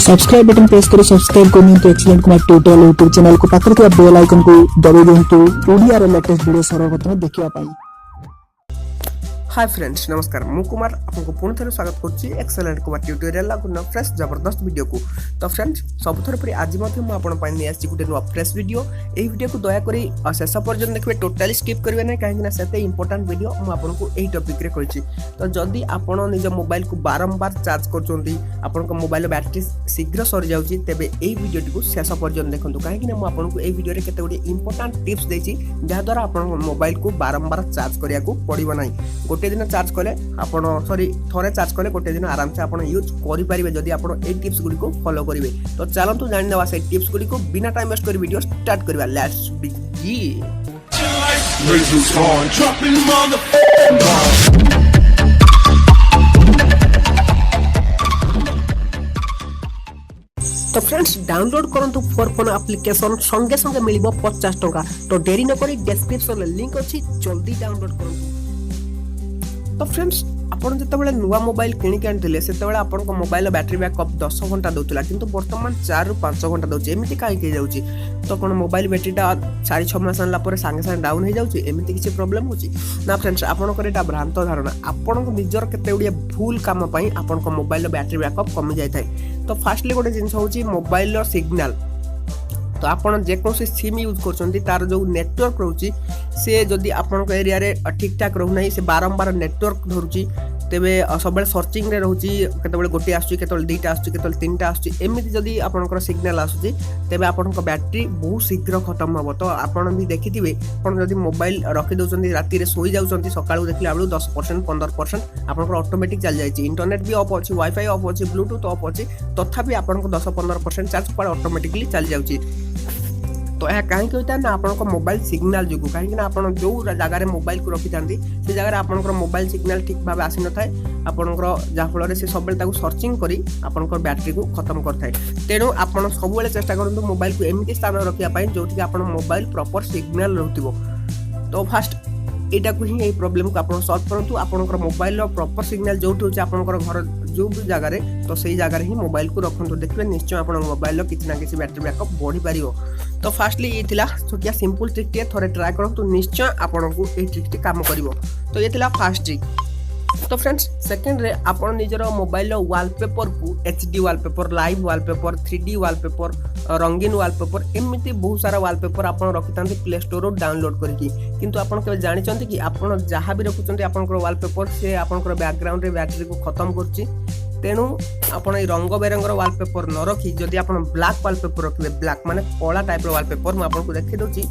Subscribe button press करी subscribe करनी तो excellent Kumar tutorial YouTube channel को पाकर के बेल आइकन को दबाई दिंतु ओडिया रे लेटेस्ट वीडियो सर्वप्रथम देखिया पाई। हाय फ्रेंड्स नमस्कार मु कुमार आपको पुणी थे स्वागत करुच्ची एक्सेलेंट कुमार ट्यूटोरियल लागू फ्रेश जबरदस्त वीडियो को। तो फ्रेंड्स सबुथर पर आज मुझे गोटे नुआ फ्रेश वीडियो यही वीडियो को दयाकोरी शेष पर्यटन देखिए टोटाली स्किप करेंगे ना कहीं से इंपोर्टाट वीडियो मुझे टॉपिक रे कही। तो जदि आप निज मोबाइल को बारंबार चार्ज कर मोबाइल बैटरी शीघ्र सरी जाऊँगी तेरे यही वीडियो को शेष पर्यटन देखो कहीं मुझे वीडियो केते गुटे इंपोर्टाट टिप्स देती जहाद्वारा आप मोबाइल को बारंबार चार्ज करने को पड़ो ना। गोटे दिन चार्ज कले आपण सॉरी थोड़े चार्ज कले गोटे दिन आराम से आपण यूज करि परिबे जदि आपण ए टिप्स गुडी को फॉलो करिवे। तो चलंतु जानि नवा से टिप्स गुडी को बिना टाइम वेस्ट करि वीडियो स्टार्ट करबा। Let's begin. तो फ्रेंड्स डाउनलोड करंतु फॉर फोन एप्लिकेशन संगे संगे मिलिबो 50 टका। तो देरी न करी डिस्क्रिप्शन रे लिंक अछि जल्दी डाउनलोड करंतु। तो फ्रेंड्स आपन जतबेले नुवा मोबाइल किनिक आनथिले सेतबेले आपन को मोबाइल बैटरी बैकअप 10 घंटा दउतला किंतु वर्तमान 4 रु 5 घंटा दउची। एमिति काई के जाउची तो कोन मोबाइल बैटरीटा 4-6 मास आनला परे संगे संगे डाउन हे जाउची एमिति किछि प्रॉब्लम होची ना। फ्रेंड्स आपन को एटा भ्रांत धारणा आपन को निजर केते उडिया भूल काम पई आपन को मोबाइल बैटरी बैकअप कमी जाय थाय। तो फास्टली गोटे जिंस होची मोबाइल रो सिग्नल। तो आपन जेकोसी सिम यूज करछंती तार जो नेटवर्क रहउची से जदि आपन को एरिया रे ठीक ठाक रहउ नै से बारंबार नेटवर्क धरुची तेबे सबले सर्चिंग रे रहउची केतबेले गोटे आसुची केतबेले दुईटा आसुची केतबेले तीनटा आसुची एमिति जदि आपनकर सिग्नल आसुची तेबे आपनक बैटरी बहुत शीघ्र खत्म हबो। तो आपन भी देखिथिबे आपन जदि मोबाइल रखि दउचंती राती रे सोई जाउचंती सकाळू देखिला बेलू 10% 15% आपनकर ऑटोमेटिक चल जायछि। इंटरनेट भी ऑफ अछि वाईफाई ऑफ अछि ब्लूटूथ ऑफ अछि तथापि आपनक 10-15% चार्ज पर ऑटोमेटिकली चल जाउछि। तो यह कहीं होता है ना आपन मोबाइल सिग्नल जो कहीं आपन जो जगह मोबाइल को रखी था से जगह आपन मोबाइल सिग्नल ठीक भाव आसी न थाए आपन जहाँफल से सब सर्चिंग करी आपन बैटरी को खत्म करता है। तेणु आपन सब चेष्टा करूँ मोबाइल को एमती स्थान रखापी जो मोबाइल प्रॉपर सिग्नल रोथिबो। तो फास्ट एटा को ही प्रॉब्लम को आपन सॉल्व करंतु आपनकर मोबाइल रो प्रॉपर सिग्नल जोठी होची आपनकर घर जो भी जगह रे तो सही जगह रे ही मोबाइल को रखंतु देखबे निश्चय आपन मोबाइल रो किछि ना किछि बैटरी बैकअप बढ़ी पारियो। तो फास्टली ये थिला छोटिया सिंपल ट्रिक टे थोड़े ट्राई करंतु निश्चय आपनकु ए ट्रिक टे काम करिवो। तो ये थिला फास्ट ट्रिक। तो फ्रेंड्स सेकंड रे आपन निजर मोबाइल रो वॉलपेपर को HD wallpaper live wallpaper 3D wallpaper रंगीन वॉलपेपर एमिति बहुत सारा वॉलपेपर आपन रखितांती प्ले स्टोर रो डाउनलोड करके किंतु आपन के जानि चंती कि आपन जहां भी रखुचंती आपन को वॉलपेपर से आपन को बैकग्राउंड रे बैटरी को खत्म करची। तेणु आपन ए रंग बेरंगर वॉलपेपर न रखी जदि आपन ब्लैक वॉलपेपर रखिबे ब्लैक माने कोला टाइप रो वॉलपेपर म आपन को देखि दोची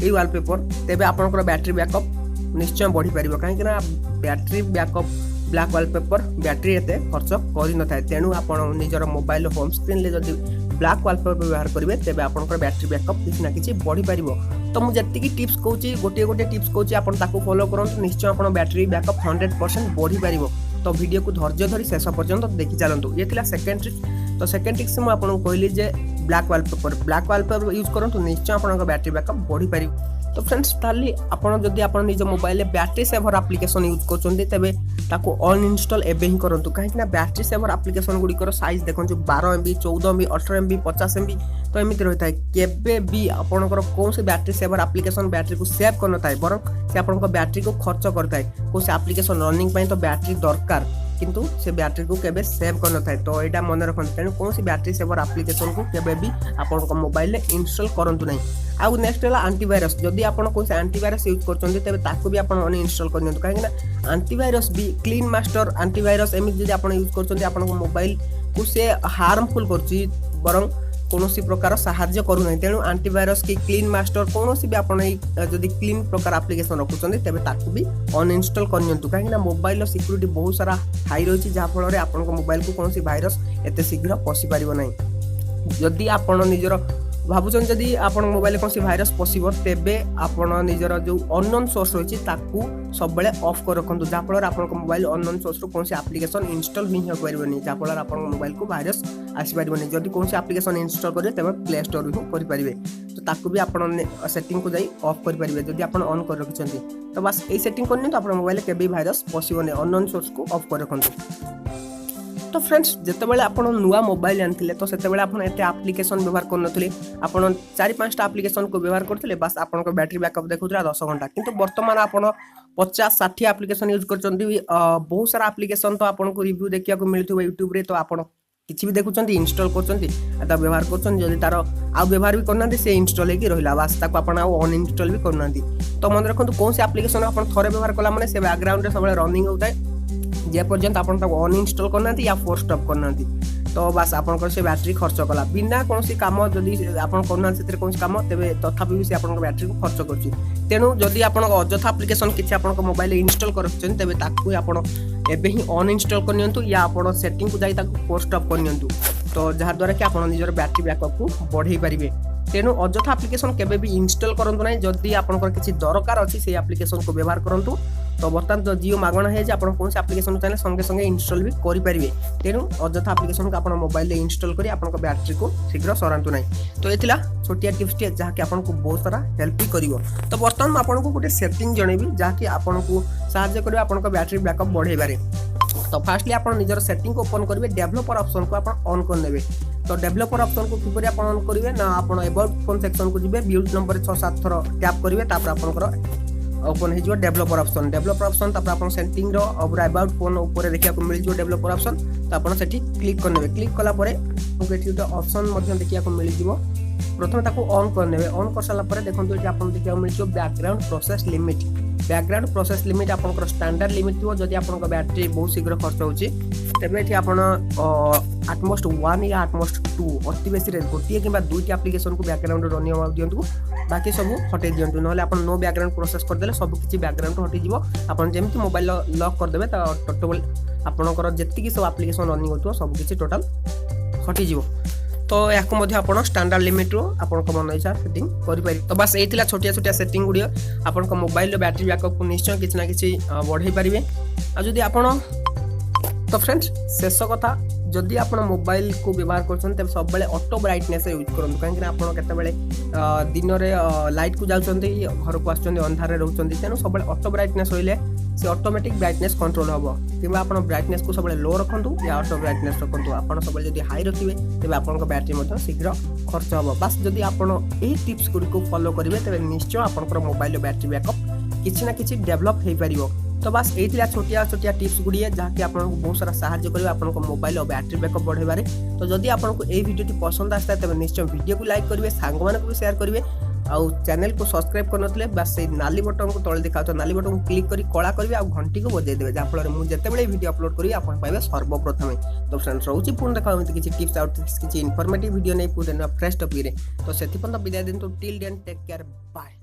ए वॉलपेपर तेबे आपन को बैटरी बैकअप निश्चय बढ़ी पारिबो कहीं ना battery backup black wallpaper battery एते खर्च करि न थाए। तेणु आपन निजर मोबाइल होम स्क्रीन ले जदि ब्लैक वॉलपेपर व्यवहार करिवे तेबे आपन बैटरी बैकअप किछि ना किछि बढ़ी पारिबो। तो मु जत्ति टिप्स कहूची गोटे गोटे टिप्स कहूची आपन ताको फॉलो करंतु निश्चय आपन बैटरी बैकअप 100% बढ़ी पारिबो। तो वीडियो को धैर्य धरी शेष पर्यंत देखि चलंतु। ये थिला सेकंड ट्रिक। तो सेकंड ट्रिक से मु आपन कहली जे ब्लैक वॉलपेपर यूज करंतु निश्चय आपन बैटरी बैकअप बढ़ी पारिबो। तो फ्रेंड्स ताली आपन जदि आपन निज मोबाइल रे बैटरी सेवर एप्लिकेशन यूज करचोंती तेबे ताको अनइंस्टॉल एबे ही करंतु कहीं ना बैटरी सेवर एप्लिकेशन गुडी कर साइज देखन जो 12 MB 14 MB 18 MB 50 MB तो एमिति रहता है केबे भी आपनकर कौन से बैटरी सेवर एप्लिकेशन बैटरी को सेव करन थाए बरं से आपनकर बैटरी को खर्च करता है कौन से एप्लिकेशन रनिंग पई तो बैटरी दरकार किंतु से बैटरी को केबे सेव करन थाए। तो एटा मन रखन तेनु कौन से बैटरी सेवर एप्लिकेशन को केबे भी आपनकर मोबाइल रे इंस्टॉल करंतु नै। आउ नेक्स्ट हला एंटीवायरस जदि आपन कोन से एंटीवायरस यूज करचोंती तेबे ताको भी आपन अनइंस्टॉल कर नियंतु काहे ना एंटीवायरस भी क्लीन मास्टर एंटीवायरस एमि जदि आपन यूज करचोंती आपन मोबाइल को से हार्मफुल करची बरं कोनोसी प्रकार साहाय्य करू नै। तेनु एंटीवायरस की क्लीन मास्टर कोनोसी भी आपन जदि क्लीन प्रकार एप्लिकेशन रखुचोंती तेबे ताको भी अनइंस्टॉल कर नियंतु काहे ना मोबाइल रो सिक्योरिटी बहुत सारा हाई रहिछि जहा फल रे आपन मोबाइल को कोनोसी वायरस एते शीघ्र पसी पारिबो नै। जदि आपन निजर भाबुचन जदि आपन मोबाइल कोनसी वायरस पसिबो तेबे आपन निजर जो अननोन सोर्स रहिछि ताकू सब बेले ऑफ कर रखंतु जहा फल आपन मोबाइल अननोन सोर्स रो कोनसी एप्लिकेशन इंस्टॉल भी हो परिबोनी जहा फल आपन मोबाइल को वायरस आसी परिबोनी। जदि कोनसी एप्लिकेशन इंस्टॉल करिवे तेबे प्ले स्टोर रू करि परिबे तो ताकू भी आपन सेटिंग को जाई ऑफ करि परिबे जदि आपन ऑन कर रखिसंती। तो बस ए सेटिंग करनी तो आपन मोबाइल के भी वायरस पसिबोनी अननोन सोर्स को ऑफ कर रखंतु। तो फ्रेंड्स जितेबाला आप नुआ मोबाइल आनी तो से एत आप्लिकेसन व्यवहार करते आप 4-5 आप्लिकेसन को व्यवहार करते बास आप बैटरी बैकअप देखुला 10 घंटा किंतु बर्तमान आप 50-60 आप्लिकेसन यूज कर बहुत सारा आप्लिकेसन तो आपको रिव्यू देखा मिलूँ यूट्यूब रे तो आप किसी भी देखुं इनस्टॉल कर व्यवहार कर तार आउ व्यवहार भी करना से इनस्टॉल हो रहा बास आप अनइनस्टॉल भी करना तो मन रखु कौन सी आप्लिकेसन आप थे व्यवहार कला मैंने से बैकग्राउंड सब रनिंग होता है जे पर्यंत आप अनइनस्टॉल करना या फोर्स स्टॉप करना तो बास आप बैटरी खर्च कला बिना कौन काम जदि आप करना कौन काम तेज तथापि भी आप बैटरी को खर्च कर तेणु जदि आप अଯଥା आप्लिकेसन किसी आप मोबाइल इनस्टॉल कर तेज एबे ही अनइनस्टॉल करनियंतु या आपण सेटिंग को जाई ताको फोर्स स्टॉप करनियंतु तो जहाँ द्वारा कि आपण निजर बैटरी बैकअप को बढ़ाई पारिबे तेणु अଯଥା आप्लिकेसन केबे भी इनस्टॉल करंतु नै जदि आपनकर किछि दरकार अछि से एप्लिकेशन को व्यवहार करंतु तो बर्तमान तो जियो मागणा है जे आपण कोन से एप्लिकेशन चाहे संगे संगे इनस्टॉल भी करि पारिबे तेणु अଯଥା आप्लिकेशन को आपण मोबाइल रे इनस्टॉल करी आपनकर बैटरी को शीघ्र सरांतु नै तो एथिला छोटिया टिप्स टे जहाँ कि आपन को बहुत सारा हेल्प भी करिवो तो बर्तमान आपन को गोटे सेटिंग जणेबी जहाँ कि आपन को सहायता करिवो आपनकर बैटरी बैकअप बढ़ाई बारे तो फार्स्टली आप निजर सेटिंग को ओपन करेंगे डेवलपर ऑप्शन को आप ऑन कर तो डेवलपर ऑप्शन को किपर आप ऑन करेंगे ना आप अबाउट फोन सेक्शन को जीवे बिल्ड नंबर 6-7 थर टैप करेंगे तापर आपनकर ओपन हो डेवलपर ऑप्शन तापर आप सेटिंग रो अबाउट फोन ऊपर देखा मिल जाए डेवलपर ऑप्शन तो आप क्लिक करने क्लिक कला गोटे ऑप्शन देखा मिल जाए प्रथम ताको ऑन करने ऑन कर सारा देखो ये आप देखा मिल जाए बैकग्राउंड प्रोसेस लिमिट आपनकर स्टैंडर्ड लिमिट थो जदि आपनकर बैटरी बहुत शीघ्र खर्च होची तेबे एठी आपण एटमोस्ट 1 या एटमोस्ट 2 अति बेसी रे गोटिए किबा दुईटी एप्लिकेशन को बैकग्राउंड रन होवा दियंतु बाकी सब हटे दियंतु नहले आपण नो बैकग्राउंड प्रोसेस कर देले सब किछि बैकग्राउंड हटि जिवो आपण जेमति मोबाइल लॉक कर देबे त टोटल आपनकर जति कि सब एप्लिकेशन रनिंग होतो सब किछि टोटल हटि जिवो तो याको मध्य आपण स्टैंडर्ड लिमिट रो आपण को मन इच्छा सेटिंग करि पारि तो बस एथिला छोटिया छोटिया सेटिंग गुडियो आपण को मोबाइल रो बैटरी बैकअप को निश्चय किछ ना किछ बढ़ाई पारिबे आ जदि आपण तो फ्रेंड्स शेष कथा जदि आप मोबाइल को व्यवहार कर सब बेले ऑटो ब्राइटनेस यूज करूँ कहीं आप दिन में लाइट को जाऊँच घर को आसुँच अंधारे रोचे तेणु सब ऑटो ब्राइटनेस होइले से ऑटोमेटिक ब्राइटनेस कंट्रोल हम कि आप ब्राइटनेस को सब लो रखु या ऑटो ब्राइटनेस रखु आप सब हाई रखिए तेज आप बैटरी शीघ्र खर्च हम बास जदि आप टिप्स गुड़ी फॉलो करेंगे तेज निश्चय आप मोबाइल बैटरी बैकअप किसी ना कि डेभलप हो पार तो बस ये छोटिया छोटिया टिप्स गुड़िए जहाँकि आपको बहुत सारा साहाय्य करेंगे आपको मोबाइल और बैटरी बैकअप बढ़ाइबारे तो जदि आपको ये वीडियो पसंद आसता है तेज निश्चय वीडियो को लाइक करेंगे सांग मानक भी शेयर करेंगे आउ चैनल को सब्सक्राइब करनथले बस से नाली बटन को तले देखा नाली बटन को क्लिक करी कला करेंगे आ घंटी को बजाई देवे जहाँ फल मुझे जितेबाला वीडियो अपलोड करी आप पाइबे सर्वप्रथमे तो फ्रेंड्स रोची पुणी देखा किसी टिप्स आउट किसी इनफॉर्मेटिव वीडियो नहीं पूरे फ्रेश टॉपिक तो से विदाय दिन तो till then take care bye.